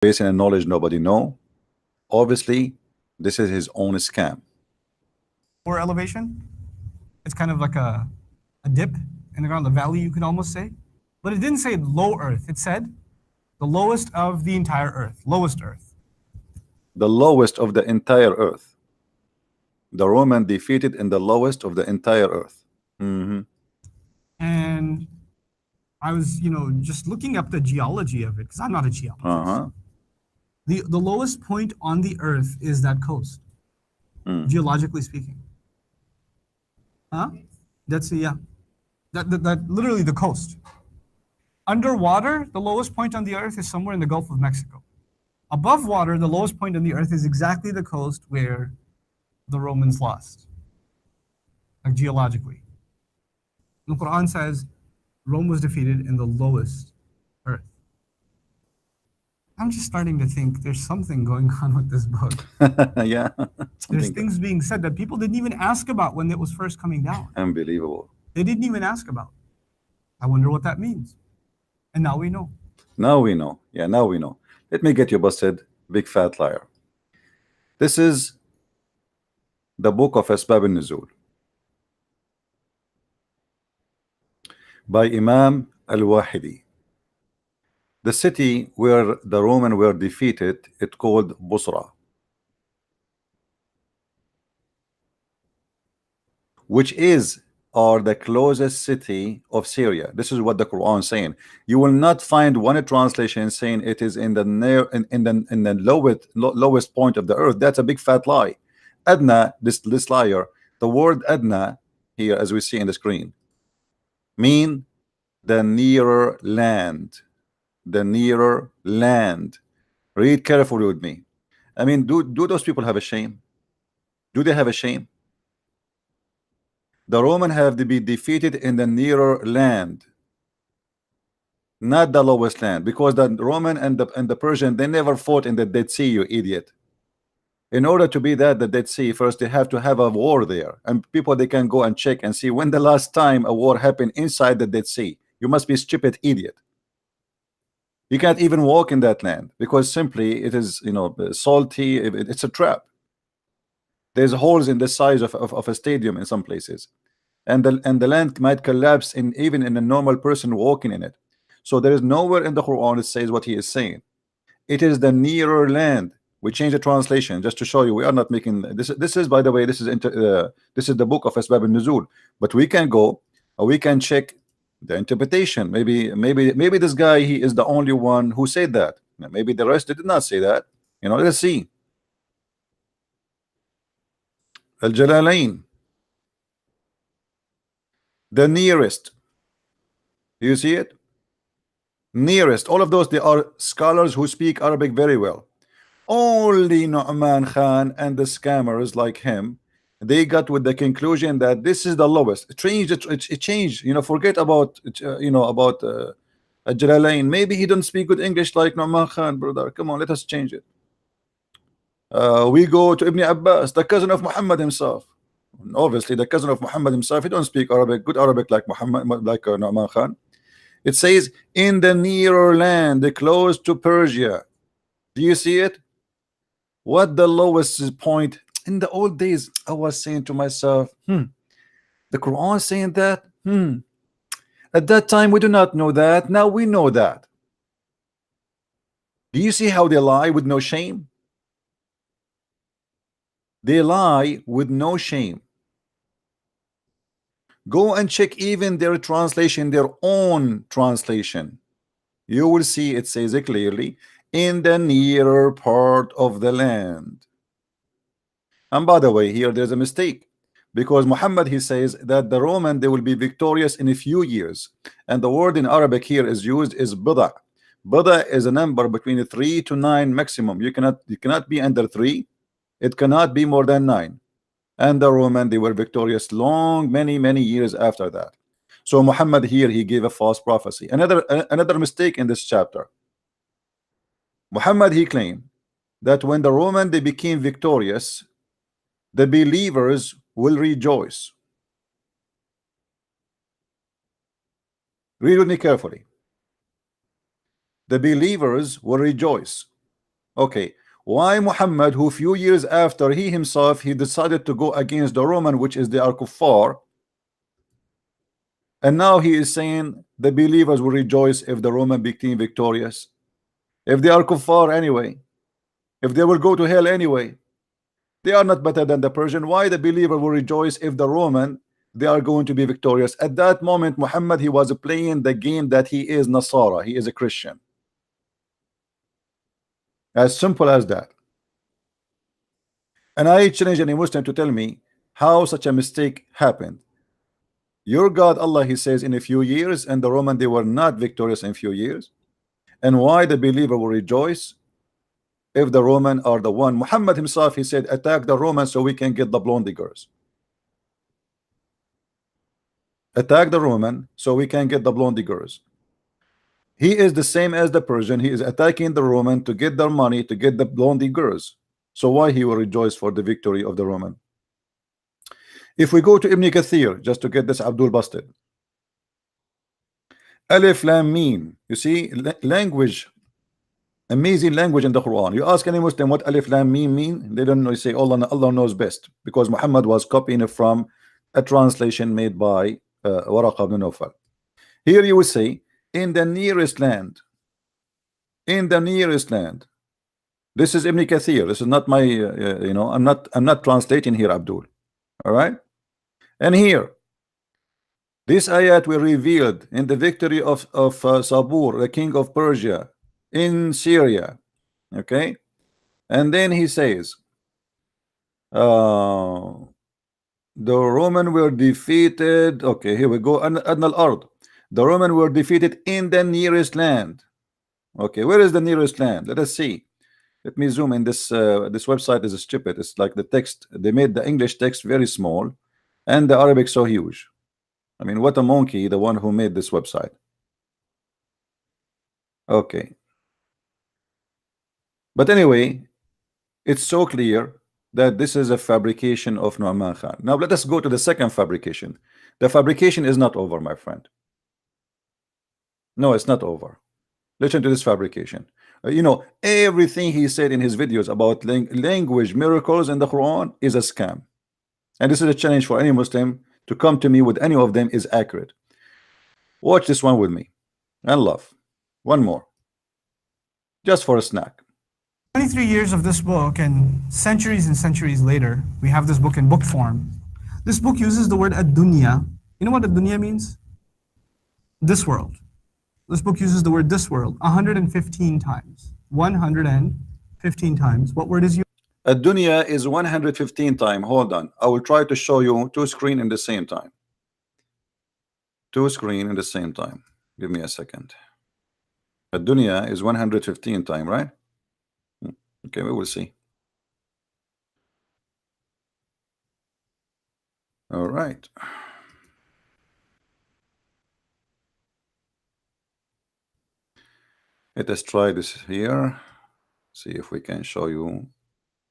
basing on knowledge nobody know. Obviously, this is his own scam. Or elevation. It's kind of like a dip in the ground, the valley, you could almost say. But it didn't say low earth. It said the lowest of the entire earth, lowest earth. The lowest of the entire earth. The Roman defeated in the lowest of the entire earth. And I was, just looking up the geology of it because I'm not a geologist. The lowest point on the earth is that coast, geologically speaking. Huh? That's yeah. That literally the coast. Underwater, the lowest point on the earth is somewhere in the Gulf of Mexico. Above water, the lowest point on the earth is exactly the coast where the Romans lost, like geologically. The Quran says Rome was defeated in the lowest earth. I'm just starting to think there's something going on with this book. Yeah. There's things being said that people didn't even ask about when it was first coming down. Unbelievable. They didn't even ask about. I wonder what that means. And now we know. Now we know. Yeah, now we know. Let me get you busted, big fat liar. This is the book of Asbab al-Nuzul by Imam al-Wahidi. The city where the Roman were defeated, it called Busra, which is or the closest city of Syria. This is what the Quran is saying. You will not find one translation saying it is in the near in the lowest point of the earth. That's a big fat lie. Adna, this liar, the word Adna here, as we see in the screen, mean the nearer land. The nearer land. Read carefully with me. I mean, do those people have a shame? Do they have a shame? The Roman have to be defeated in the nearer land, not the lowest land, because the Roman and the Persian, they never fought in the Dead Sea, you idiot. In order to be that the Dead Sea, first they have to have a war there, and people, they can go and check and see when the last time a war happened inside the Dead Sea. You must be a stupid idiot. You can't even walk in that land because simply it is, salty. It's a trap. There's holes in the size of a stadium in some places, and the land might collapse in even in a normal person walking in it. So there is nowhere in the Quran it says what he is saying. It is the nearer land. We change the translation just to show you we are not making this. This is, by the way, this is the book of Asbab al-Nuzul, but we can go, we can check the interpretation. Maybe this guy, he is the only one who said that. Maybe the rest did not say that. Let's see. Al-Jalalain, the nearest. You see it? Nearest. All of those, they are scholars who speak Arabic very well. Only Nauman Khan and the scammers like him, they got with the conclusion that this is the lowest. It changed. Forget about about Jalalain. Maybe he don't speak good English like Nauman Khan, brother. Come on, let us change it. We go to Ibn Abbas, the cousin of Muhammad himself. Obviously, the cousin of Muhammad himself, he don't speak Arabic, good Arabic like Muhammad, like Nauman Khan. It says in the nearer land, close to Persia. Do you see it? What the lowest point in the old days? I was saying to myself, the Quran is saying that. At that time, we do not know that. Now we know that. Do you see how they lie with no shame? They lie with no shame. Go and check even their translation, their own translation. You will see it says it clearly, in the nearer part of the land. And by the way, here there's a mistake, because Muhammad, he says that the Roman, they will be victorious in a few years, and the word in Arabic here is used is bida. Bida is a number between 3 to 9 maximum. You cannot be under 3. It cannot be more than 9. And the Roman, they were victorious many years after that. So Muhammad here, he gave a false prophecy. Another mistake in this chapter. Muhammad, he claimed that when the Roman, they became victorious, the believers will rejoice. Read with me carefully. The believers will rejoice. Okay, why Muhammad, who few years after he himself he decided to go against the Roman, which is the Al-Kuffar, and now he is saying the believers will rejoice if the Roman became victorious, if they are kuffar anyway, if they will go to hell anyway, they are not better than the Persian. Why the believer will rejoice if the Roman they are going to be victorious? At that moment Muhammad, he was playing the game that he is Nasara, he is a Christian. As simple as that. And I challenge any Muslim to tell me how such a mistake happened. Your God Allah, he says, in a few years, and the Roman they were not victorious in few years. And why the believer will rejoice if the Roman are the one? Muhammad himself, he said, attack the Romans so we can get the blonde girls. Attack the Roman so we can get the blonde girls. He is the same as the Persian. He is attacking the Roman to get their money, to get the blondie girls. So why he will rejoice for the victory of the Roman? If we go to Ibn Kathir, just to get this Abdul busted, Alif Lam Mim, you see language, amazing language in the Quran. You ask any Muslim what Alif Lam Mim mean, they don't know. You say Allah knows best, because Muhammad was copying it from a translation made by Waraq ibn Nawfal. Here you will say in the nearest land, in the nearest land. This is Ibn Kathir. This is not my you know, I'm not translating here, Abdul. All right. And here this ayat were revealed in the victory of Sabur, the king of Persia, in Syria. Okay. And then he says the Roman were defeated. Okay, here we go. Adnal Ard. The Roman were defeated in the nearest land. Okay, where is the nearest land? Let us see. Let me zoom in. This this website is stupid. It's like the text, they made the English text very small and the Arabic so huge. I mean, what a monkey, the one who made this website. Okay, but anyway, it's so clear that this is a fabrication of Nauman Khan. Now let us go to the second fabrication. The fabrication is not over, my friend. No, it's not over. Listen to this fabrication. You know, everything he said in his videos about language miracles in the Quran is a scam. And this is a challenge for any Muslim to come to me with any of them is accurate. Watch this one with me and love. One more, just for a snack. 23 years of this book, and centuries later, we have this book in book form. This book uses the word ad-dunya. You know what ad-dunya means? This world. This book uses the word this world 115 times. 115 times. What word is used? Ad-dunya is 115 times. Hold on. I will try to show you two screens in the same time. Two screens in the same time. Give me a second. Ad-dunya is 115 times, right? Okay, we will see. All right. Let us try this here. See if we can show you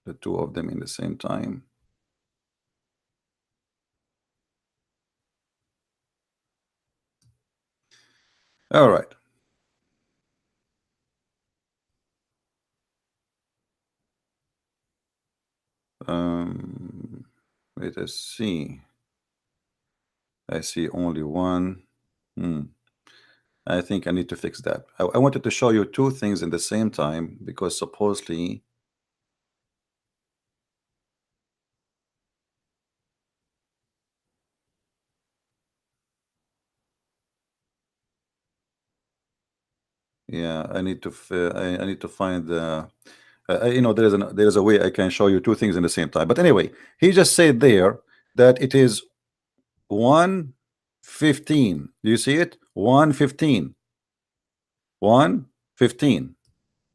the two of them in the same time. All right. Let us see. I see only one. I think I need to fix that. I wanted to show you two things in the same time because supposedly yeah, I need to I need to find the you know, there is a way I can show you two things in the same time. But anyway, he just said there that it is 115. Do you see it? 115. 115.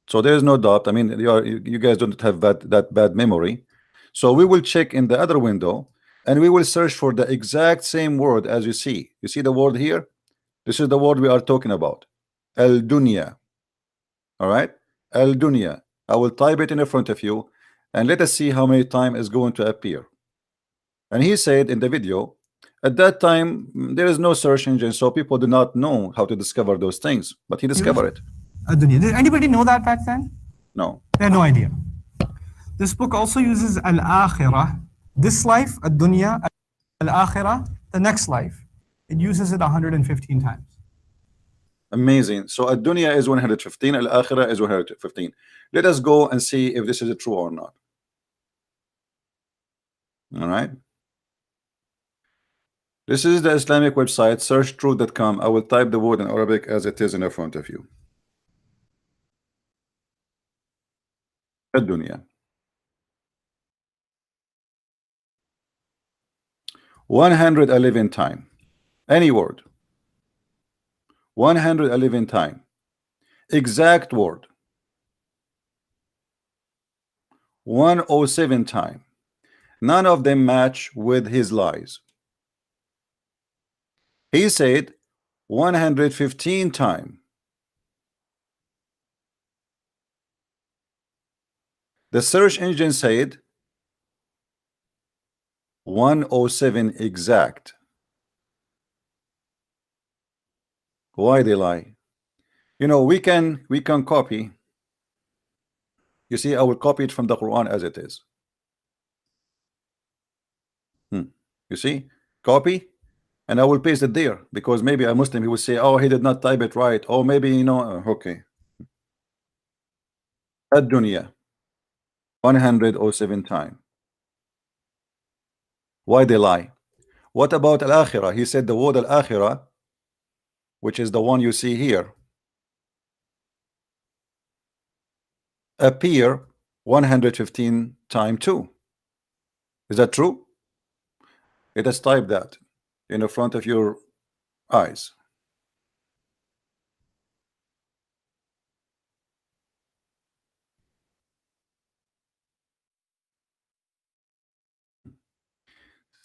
So there is no doubt. I mean, you guys don't have that bad memory. So we will check in the other window and we will search for the exact same word as you see. You see the word here? This is the word we are talking about. Al-dunya. All right? Al-dunya. I will type it in front of you and let us see how many times is going to appear. And he said in the video, at that time there is no search engine, so people do not know how to discover those things, but he discovered it. Ad-dunya. Did anybody know that back then? No. They had no idea. This book also uses al-akhirah, this life, ad-dunya, al-akhirah, the next life. It uses it 115 times. Amazing. So ad-dunya is 115, al-akhirah is 115. Let us go and see if this is true or not. All right. This is the Islamic website, searchtruth.com. I will type the word in Arabic as it is in front of you. Ad-dunya. 111 time. Any word. 111 time. Exact word. 107 time. None of them match with his lies. He said 115 time. The search engine said 107 exact. Why they lie? You know, we can copy. You see, I will copy it from the Quran as it is. You see, copy, and I will paste it there, because maybe a Muslim, he will say, oh, he did not type it right, or maybe, you know, okay. Ad-dunya 107 time. Why they lie? What about al-akhirah? He said the word al-akhirah, which is the one you see here, appear 115 time too. Is that true? Let us type that in the front of your eyes.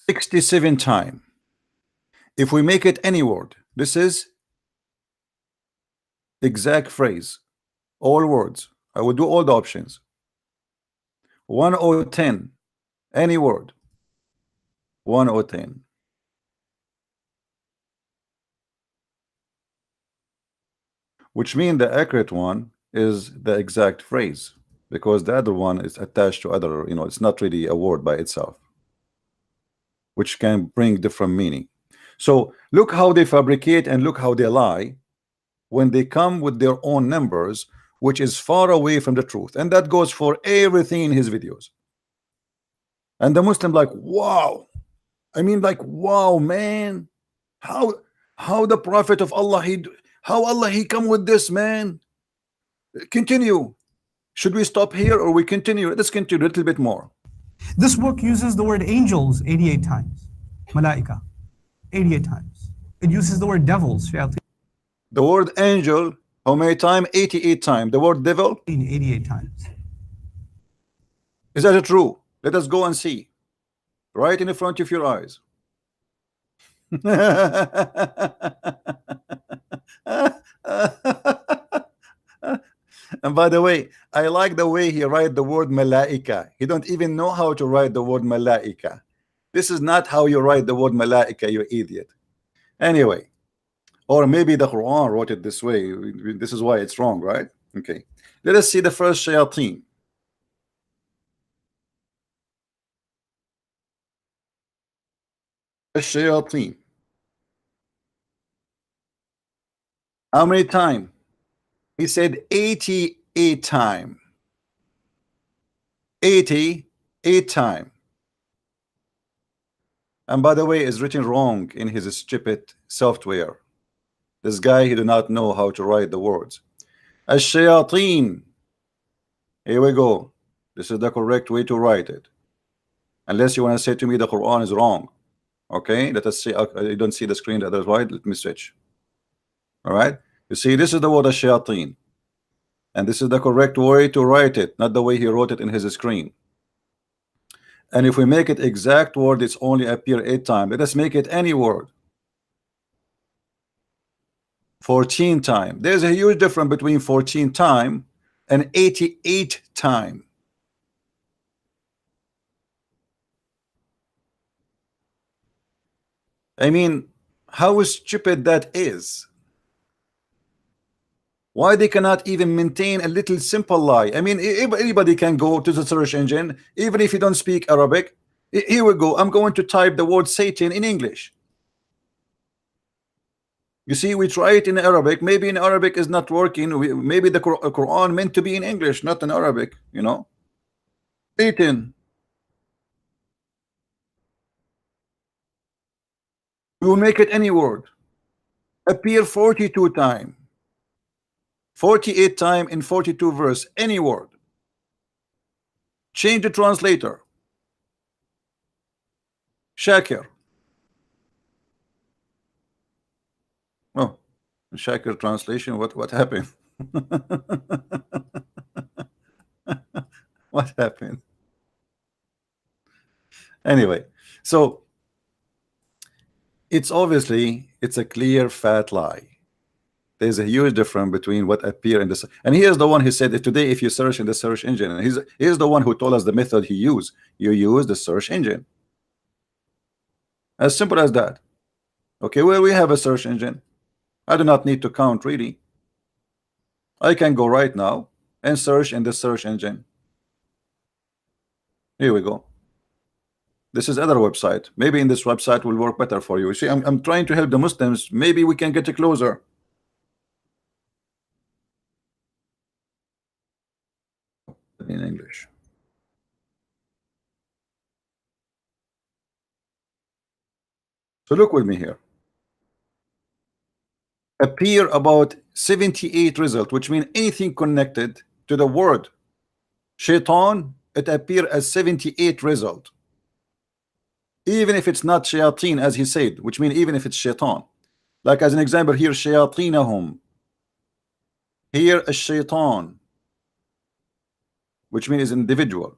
"67 time. If we make it any word, this is exact phrase, all words. I will do all the options. 1010, any word. 1010. Which means the accurate one is the exact phrase, because the other one is attached to other, you know, it's not really a word by itself, which can bring different meaning. So look how they fabricate and look how they lie when they come with their own numbers, which is far away from the truth. And that goes for everything in his videos. And the Muslim like, wow, I mean, like, wow, man, how the Prophet of Allah, how Allah he come with this, man. Continue. Should we stop here or we continue? Let's continue a little bit more. This book uses the word angels 88 times. Malaika, 88 times. It uses the word devils, shayateen, The word angel, how many times? 88 times. The word devil, 88 times. is that true? Let us go and see. Right in the front of your eyes. And by the way, I like the way he write the word malaika. He don't even know how to write the word malaika. This is not how you write the word malaika, you idiot. Anyway, or maybe the Quran wrote it this way. This is why it's wrong, right? Okay. Let us see the first shayateen. الشياطين. How many times? He said 88 times. 88 times. And by the way, is written wrong in his stupid software. This guy, he do not know how to write the words. الشياطين. Here we go. This is the correct way to write it. Unless you want to say to me the Quran is wrong. Okay, let us see. You don't see the screen, that is right. Let me switch. All right, you see, this is the word shayateen, and this is the correct way to write it, not the way he wrote it in his screen. And if we make it exact word, it's only appear 8 times. Let us make it any word. 14 times. There's a huge difference between 14 times and 88 times. I mean, how stupid that is. Why they cannot even maintain a little simple lie? I mean, anybody can go to the search engine, even if you don't speak Arabic. Here we go. I'm going to type the word Satan in English. You see, we try it in Arabic. Maybe in Arabic is not working. Maybe the Quran meant to be in English, not in Arabic. You know, Satan. We will make it any word. Appear 42 times, 48 times in 42 verse. Any word. Change the translator. Shakir. Oh, Shakir translation. What happened? What happened? Anyway, so it's obviously it's a clear fat lie. There's a huge difference between what appear in this, and here's the one who said that today if you search in the search engine, and here's the one who told us the method he used. You use the search engine. As simple as that. Okay, well, we have a search engine. I do not need to count really. I can go right now and search in the search engine. Here we go. This is other website. Maybe in this website will work better for you. See, I'm trying to help the Muslims. Maybe we can get closer. In English. So look with me here. Appear about 78 result, which means anything connected to the word shaitan, it appear as 78 result. Even if it's not shayateen as he said, which means even if it's shaitan. Like as an example here, shayatinahum. Here a shaitan, which means individual.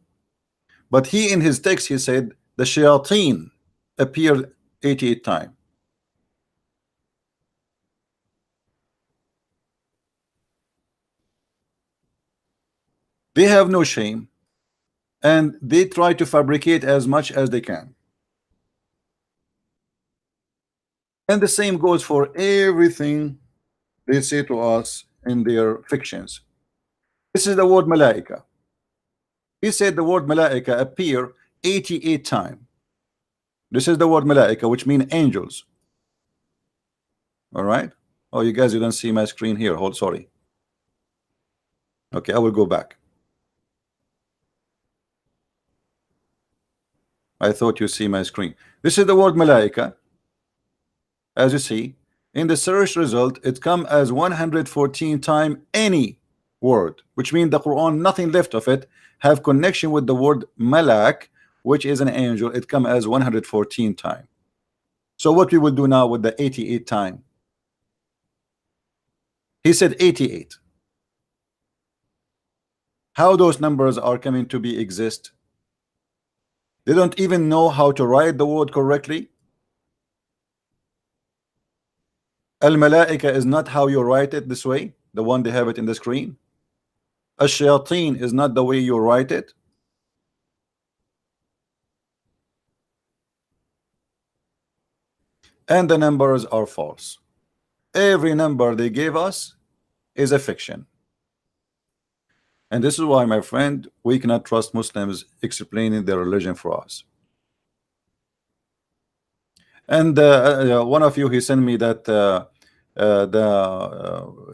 But he in his text he said the shayateen appeared 88 times. They have no shame and they try to fabricate as much as they can. And the same goes for everything they say to us in their fictions. This is the word malaika. He said the word malaika appear 88 times. This is the word malaika, which means angels. All right. Oh, you guys, you don't see my screen here. Hold, sorry. Okay, I will go back. I thought you see my screen. This is the word malaika. As you see, in the search result, it come as 114 times any word, which means the Quran, nothing left of it, have connection with the word malak, which is an angel. It come as 114 times. So what we will do now with the 88 time? He said 88. How those numbers are coming to be exist? They don't even know how to write the word correctly. Al-Malaika is not how you write it this way, the one they have it in the screen. Ash-Shayateen is not the way you write it. And the numbers are false. Every number they gave us is a fiction. And this is why, my friend, we cannot trust Muslims explaining their religion for us. And one of you, he sent me that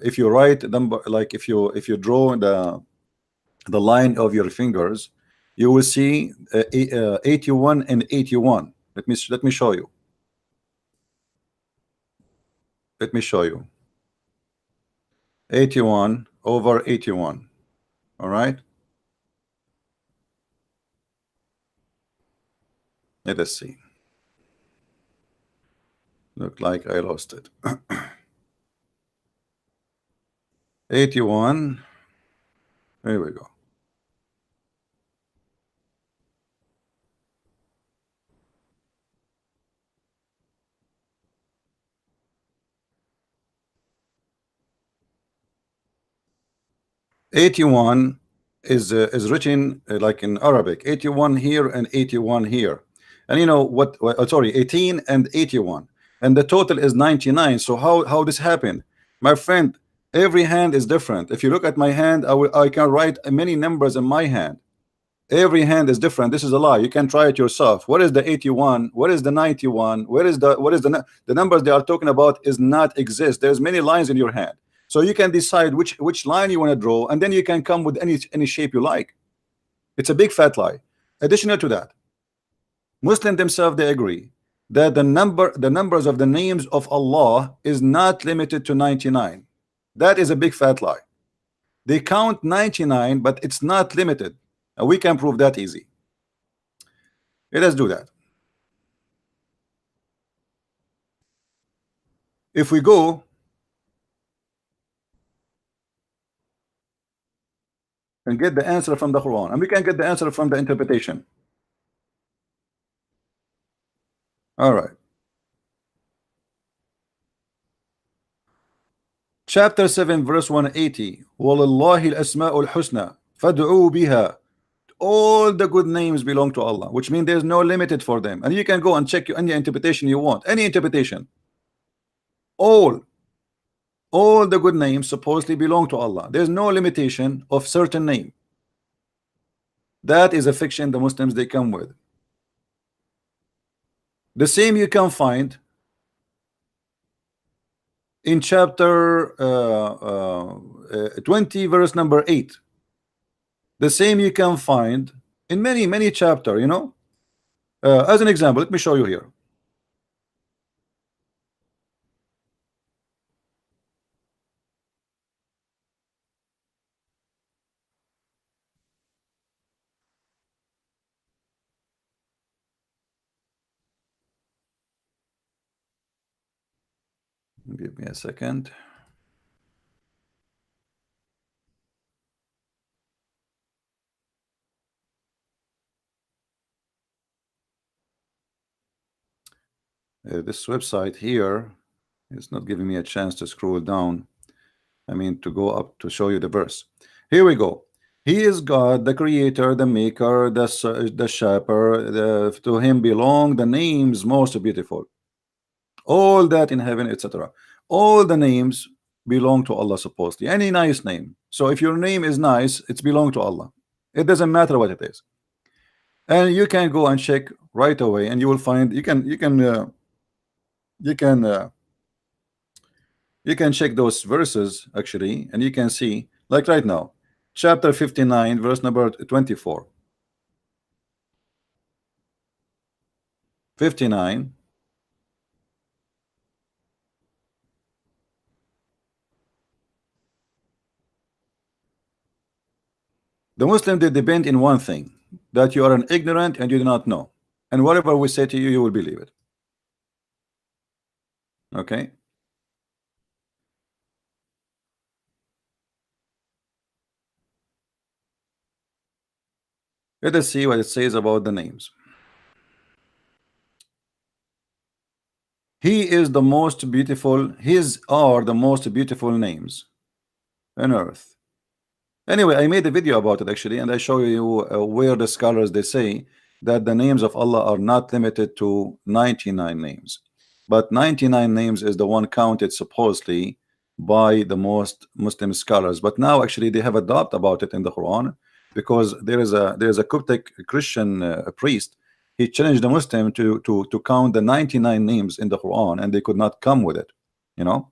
if you write number, like if you draw the line of your fingers, you will see 81 and 81. Let me show you. Let me show you. 81 over 81. All right. Let us see. Look like I lost it. 81. Here we go. '81 is written like in Arabic. 81 here and 81 here, and you know what? Sorry, 18 and 81, and the total is 99. So how this happened, my friend? Every hand is different. If you look at my hand, I can write many numbers in my hand. Every hand is different. This is a lie. You can try it yourself. What is the 81? What is the 91? The numbers they are talking about is not exist. There's many lines in your hand. So you can decide which line you want to draw, and then you can come with any shape you like. It's a big fat lie. Additional to that, Muslims themselves they agree that the numbers of the names of Allah is not limited to 99. That is a big fat lie. They count 99, but it's not limited. And we can prove that easy. Let us do that. If we go and get the answer from the Quran, and we can get the answer from the interpretation. All right. Chapter 7, verse 180. وَلِلَّهِ الْأَسْمَاءُ الْحُسْنَى فَادْعُوا بِهَا. All the good names belong to Allah, which means there's no limited for them. And you can go and check any interpretation you want, any interpretation. All the good names supposedly belong to Allah. There's no limitation of certain name. That is a fiction the Muslims they come with. The same you can find in chapter 20, verse number 8. The same you can find in many chapters, you know. As an example, let me show you here. Give me a second. This website here is not giving me a chance to scroll down. I mean to go up to show you the verse. Here we go. He is God, the creator, the maker, the shaper. To him belong the names most beautiful. All that in heaven, etc. All the names belong to Allah supposedly. Any nice name. So if your name is nice, it's belong to Allah. It doesn't matter what it is. And you can go and check right away, and you will find you can check those verses actually, and you can see, like right now, chapter 59, verse number 24. 59. The Muslim they depend in one thing, that you are an ignorant and you do not know, and whatever we say to you, you will believe it. Okay. Let us see what it says about the names. He is the most beautiful. His are the most beautiful names on earth. Anyway, I made a video about it actually, and I show you where the scholars they say that the names of Allah are not limited to 99 names, but 99 names is the one counted supposedly by the most Muslim scholars. But now actually they have a doubt about it in the Quran, because there is a Coptic Christian priest. He challenged the Muslim to count the 99 names in the Quran, and they could not come with it, you know.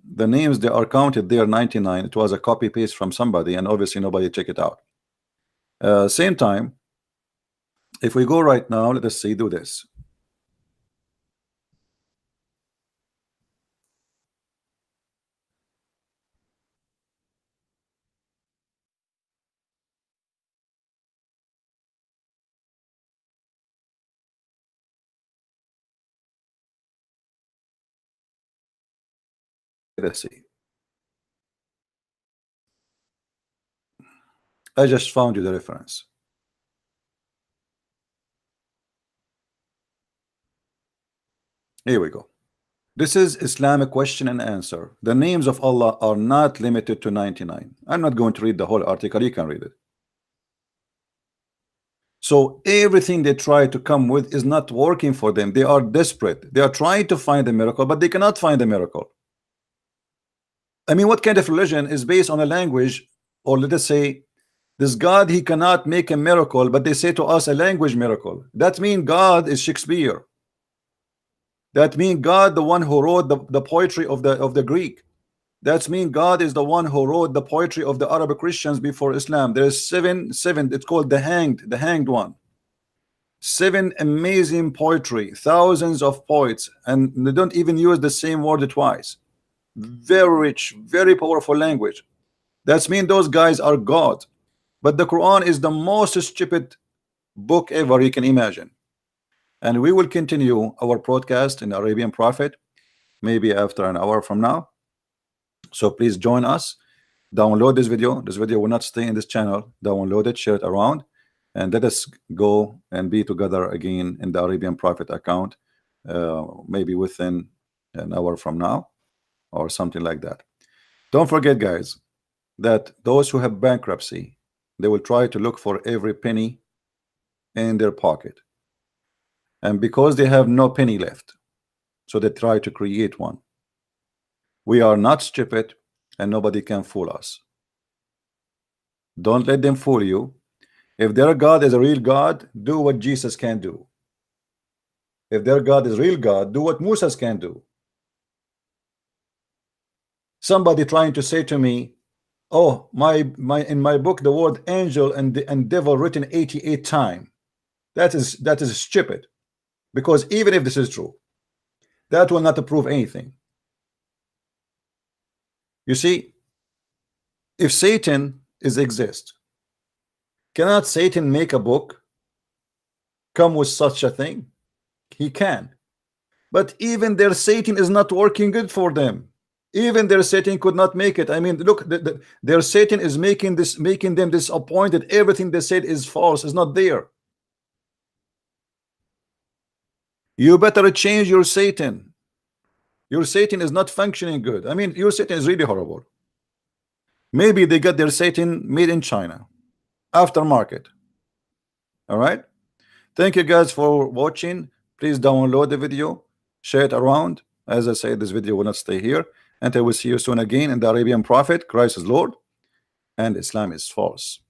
The names they are counted there 99. It was a copy paste from somebody, and obviously nobody check it out. Same time, if we go right now, let us see, do this. Let us see. I just found you the reference. Here we go. This is Islamic question and answer. The names of Allah are not limited to 99. I'm not going to read the whole article. You can read it. So everything they try to come with is not working for them. They are desperate. They are trying to find a miracle, but they cannot find a miracle. I mean, what kind of religion is based on a language, or let us say, this God, he cannot make a miracle, but they say to us a language miracle. That means God is Shakespeare. That means God, the one who wrote the poetry of the Greek. That means God is the one who wrote the poetry of the Arab Christians before Islam. There's seven. It's called the hanged one. 7 amazing poetry, thousands of poets, and they don't even use the same word twice. Very rich, very powerful language. That means those guys are God. But the Quran is the most stupid book ever you can imagine. And we will continue our broadcast in Arabian Prophet maybe after an hour from now. So please join us. Download this video. This video will not stay in this channel. Download it, share it around, and let us go and be together again in the Arabian Prophet account, maybe within an hour from now or something like that. Don't forget, guys, that those who have bankruptcy, they will try to look for every penny in their pocket, and because they have no penny left, so they try to create one. We are not stupid, and nobody can fool us. Don't let them fool you. If their God is a real God, do what Jesus can do. If their God is real God, do what Moses can do. Somebody trying to say to me, oh, in my book the word angel and devil written 88 times. That is stupid, because even if this is true, that will not prove anything. You see, if Satan exists, cannot Satan make a book come with such a thing? He can. But even their Satan is not working good for them. Even their Satan could not make it. I mean, look, their Satan is making them disappointed. Everything they said is false, is not there. You better change your Satan. Your Satan is not functioning good. I mean, your Satan is really horrible. Maybe they got their Satan made in China, aftermarket. All right. Thank you guys for watching. Please download the video, share it around. As I said, this video will not stay here. And I will see you soon again in the Arabian Prophet. Christ is Lord and Islam is false.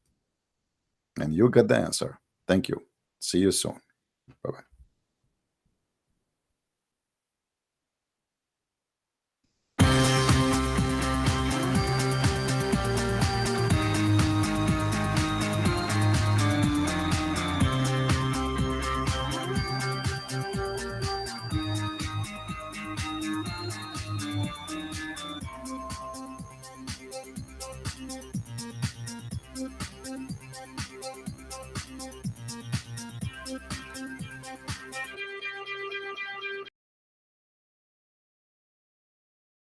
And you got the answer. Thank you. See you soon. Bye-bye.